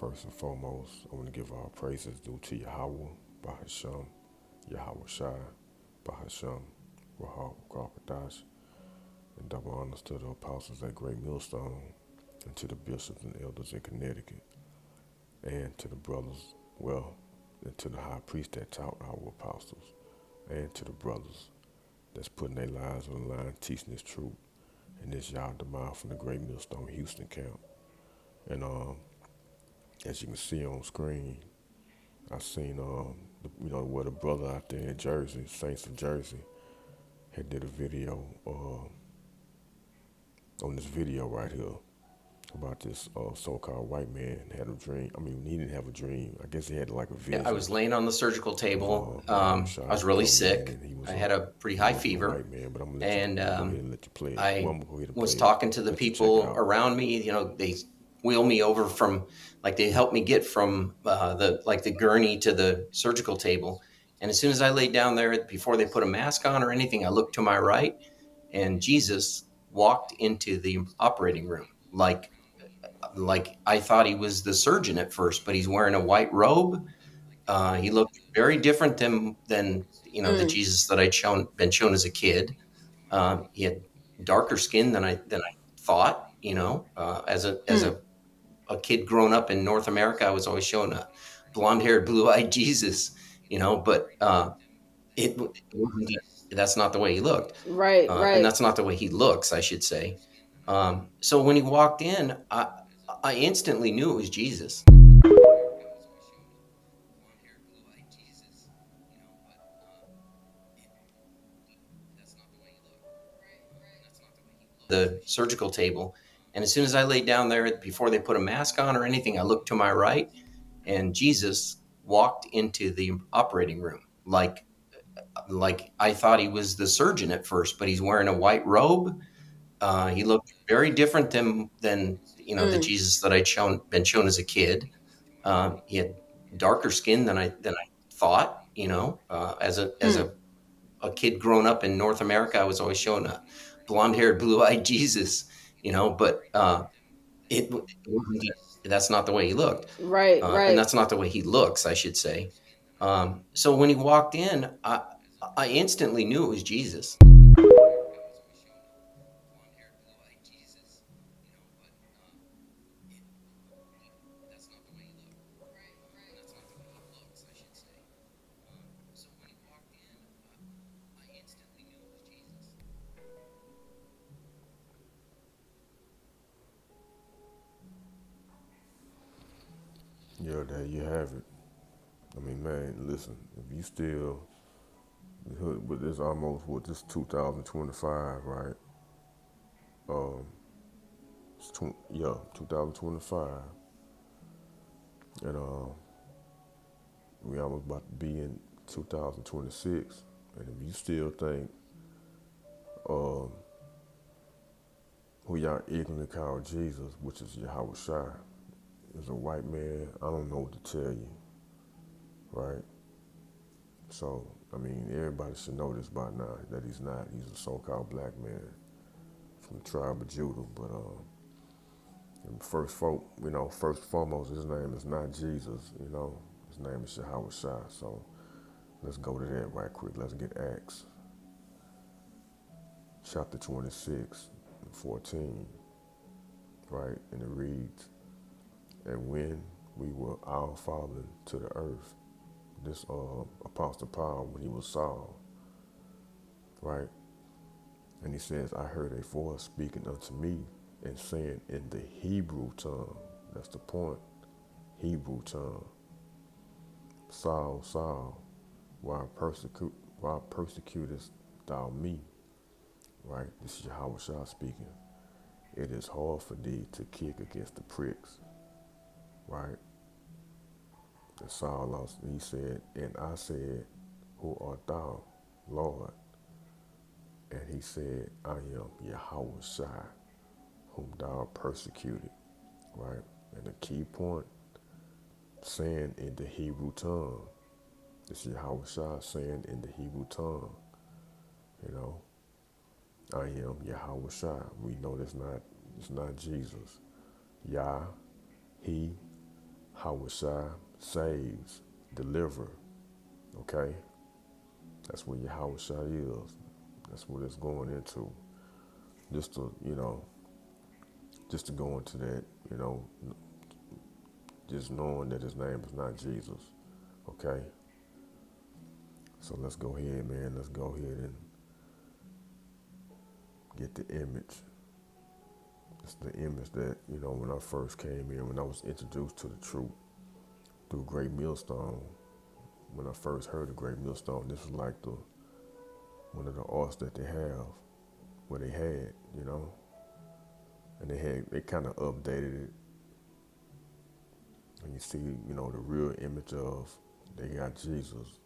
First and foremost, I want to give all praises due to Yahweh, Bahasham, Yahawashi, Bahasham, Rahab, Kwakadash, and double honors to the apostles at Great Millstone, and to the bishops and elders in Connecticut, and to the brothers, well, and to the high priest that taught our apostles, and to the brothers that's putting their lives on the line, teaching this truth. And this y'all Demar from the Great Millstone Houston camp. And as you can see on screen, I seen where the brother out there in Jersey, Saints of Jersey, had did a video on this video right here about this so-called white man had a dream. I mean, he didn't have a dream. I guess he had like a Yeah, I vision. was laying on the surgical It was table. Yahweh I was Shai really coming in, sick. and I had a pretty he high wasn't a fever, white man. But and I'm gonna go ahead and let you play it. Well, I I'm gonna go ahead and was play it. talking to the Let you check it people out. around me. They wheel me over from, like, they helped me get from the gurney to the surgical table. And as soon as I laid down there, before they put a mask on or anything, I looked to my right, and Jesus walked into the operating room like I thought he was the surgeon at first, but he's wearing a white robe. He looked very different than the Mm. Jesus that I'd been shown as a kid. He had darker skin than I thought. As a as Hmm. a kid growing up in North America, I was always shown a blonde-haired, blue-eyed Jesus. But it wasn't. That's not the way he looked, Right, and right. that's not the way he looks, I should say. So when he walked in, I instantly knew it was Jesus. The surgical table. And as soon as I laid down there, before they put a mask on or anything, I looked to my right, and Jesus walked into the operating room like I thought he was the surgeon at first, but he's wearing a white robe. He looked very different than the Mm. Jesus that I'd been shown as a kid. He had darker skin than I thought. As Hmm. a kid growing up in North America, I was always shown a blonde-haired, blue-eyed Jesus. But it wasn't. That's not the way he looked, Right, and right. that's not the way he looks, I should say. So when he walked in, I instantly knew it was Jesus. Yeah, there you have it. I mean, man, listen, if you still, but this almost, what, this 2025, right? Um, yeah, 2025. And we almost about to be in 2026. And if you still think um, who y'all ignorantly call Jesus, which is Yahweh Shai, is a white man, I don't know what to tell you, right? So, I mean, everybody should know this by now that he's not. He's a so-called black man from the tribe of Judah. But first and foremost, his name is not Jesus. His name is Yahweh Shai. So let's go to that right quick. Let's get Acts chapter 26, 14, right? And it reads, "And when we were all fallen to the earth," this Apostle Paul, when he was Saul, right? And he says, "I heard a voice speaking unto me and saying in the Hebrew tongue," that's the point, Hebrew tongue, "Saul, Saul, why persecutest thou me?" Right? This is Yahweh Shah speaking. "It is hard for thee to kick against the pricks." Right? And Saul also, he said, "And I said, Who art thou, Lord?" And he said, "I am Yahweh Shai, whom thou persecuted." Right? And the key point, saying in the Hebrew tongue. This is Yahweh Shai saying in the Hebrew tongue, you know, "I am Yahweh Shai." We know it's not Jesus. Yah, he, Yahawashi saves, deliver. Okay, that's what Yahawashi is. That's what it's going into. Just to just to go into that, just knowing that his name is not Jesus. Okay, so let's go ahead, man. Let's go ahead and get the image. It's the image that when I first came in, when I was introduced to the truth through Great Millstone. When I first heard of Great Millstone, this was like the one of the arts that they have, where they had, and they kind of updated it, and you see, the real image of they got Jesus,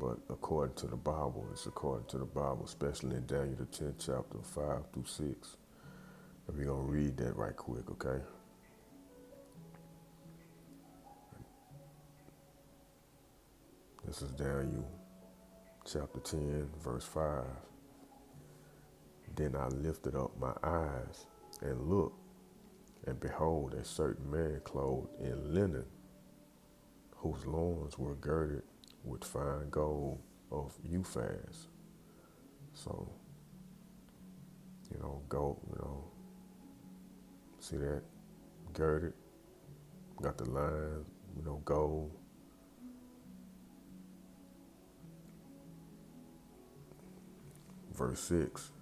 but according to the Bible, it's according to the Bible, especially in Daniel the 10th chapter 5-6. And we're gonna read that right quick, okay? This is Daniel chapter 10, verse 5. Then I lifted up my eyes and looked, and behold, a certain man clothed in linen, whose loins were girded with fine gold of Uphaz. So, gold, see that? Girded, got the line, gold. Verse 6.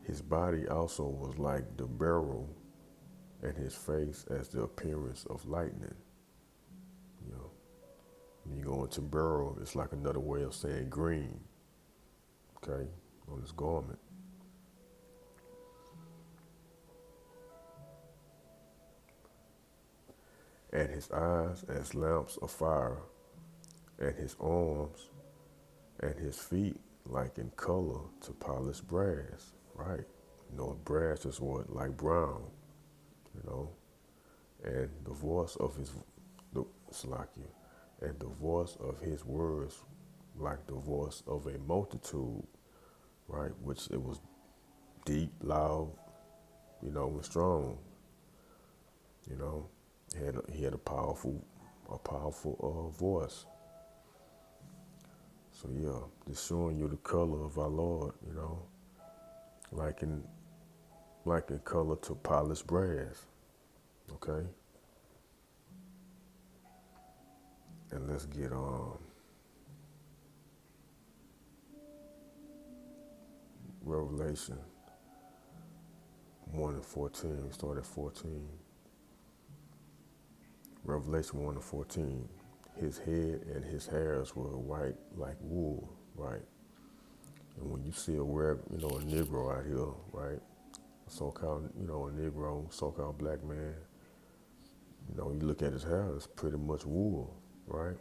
His body also was like the beryl, and his face as the appearance of lightning. When you go into beryl, it's like another way of saying green, okay, on his garment. And his eyes as lamps of fire, and his arms and his feet like in color to polished brass, right? Brass is what? Like brown, and the voice of his, and the voice of his words like the voice of a multitude, right? Which it was deep, loud, and strong, you know. He had a powerful voice. So yeah, just showing you the color of our Lord, like in color to polished brass, okay. And let's get Revelation 1:14. We start at 14. Revelation 1:14. His head and his hairs were white like wool, right? And when you see a Negro out here, right? So-called, a Negro, so-called black man, you look at his hair, it's pretty much wool, right?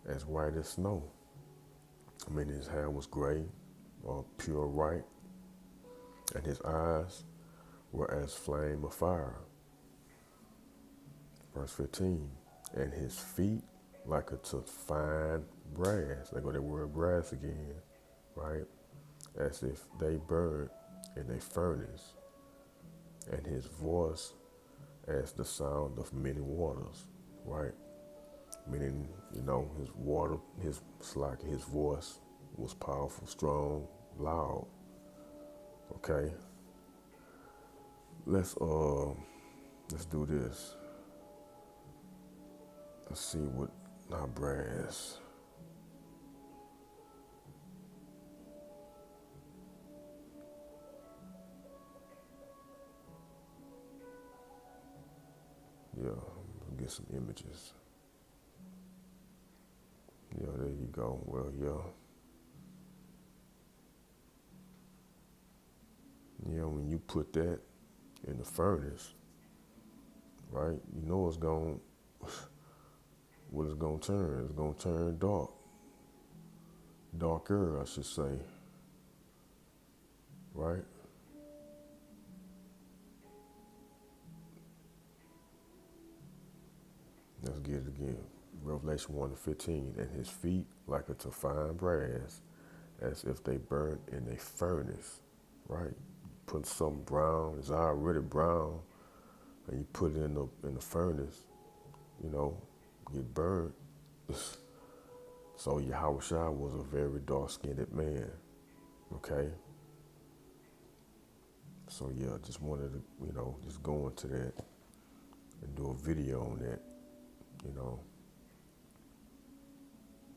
As white as snow. I mean, his hair was gray or pure white, and his eyes were as flame of fire. Verse 15, and his feet like unto fine brass. There go that word brass again, right? As if they burned in a furnace, and his voice as the sound of many waters, right? Meaning, his voice was powerful, strong, loud. Okay. Let's do this. Let's see what not brass. Yeah, get some images. Yeah, there you go. Well, yeah. Yeah, when you put that in the furnace, right, it's going, what it's going to turn. It's going to turn dark. Darker, I should say. Right? Let's get it again. Revelation 1:15, and his feet like unto fine brass, as if they burnt in a furnace. Right? Put something brown, it's already brown, and you put it in the furnace, you know, get burned. So Yahawashi was a very dark-skinned man. Okay. So yeah, just wanted to, just go into that and do a video on that, you know,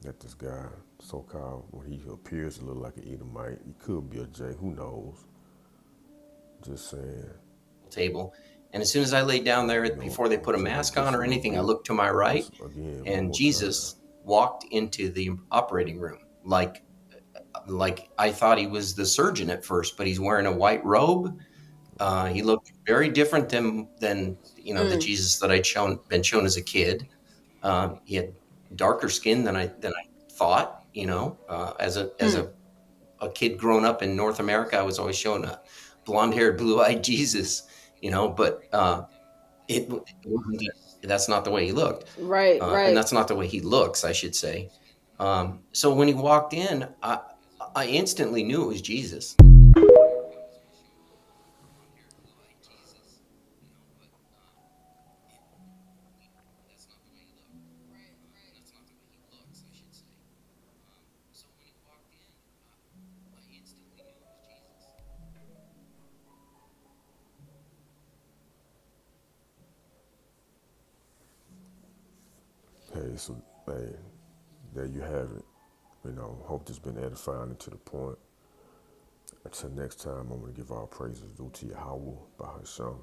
that this guy, so-called, when he appears to look like an Edomite, he could be a J, who knows? Just saying, table. And as soon as I laid down there, before they put a until I mask get on a or little anything, I bit, looked to my right, just again, one and more time. Jesus walked into the operating room like I thought he was the surgeon at first, but he's wearing a white robe. He looked very different than the Mm. Jesus that I'd been shown as a kid. He had darker skin than I thought. As Hmm. a kid growing up in North America, I was always shown a blonde-haired, blue-eyed Jesus. But it wasn't. That's not the way he looked, Right, and right. that's not the way he looks, I should say. So when he walked in, I instantly knew it was Jesus. Hey, so, hey, there you have it. Hope this been edifying and to the point. Until next time, I'm going to give all praises due to Yahweh by Hashem.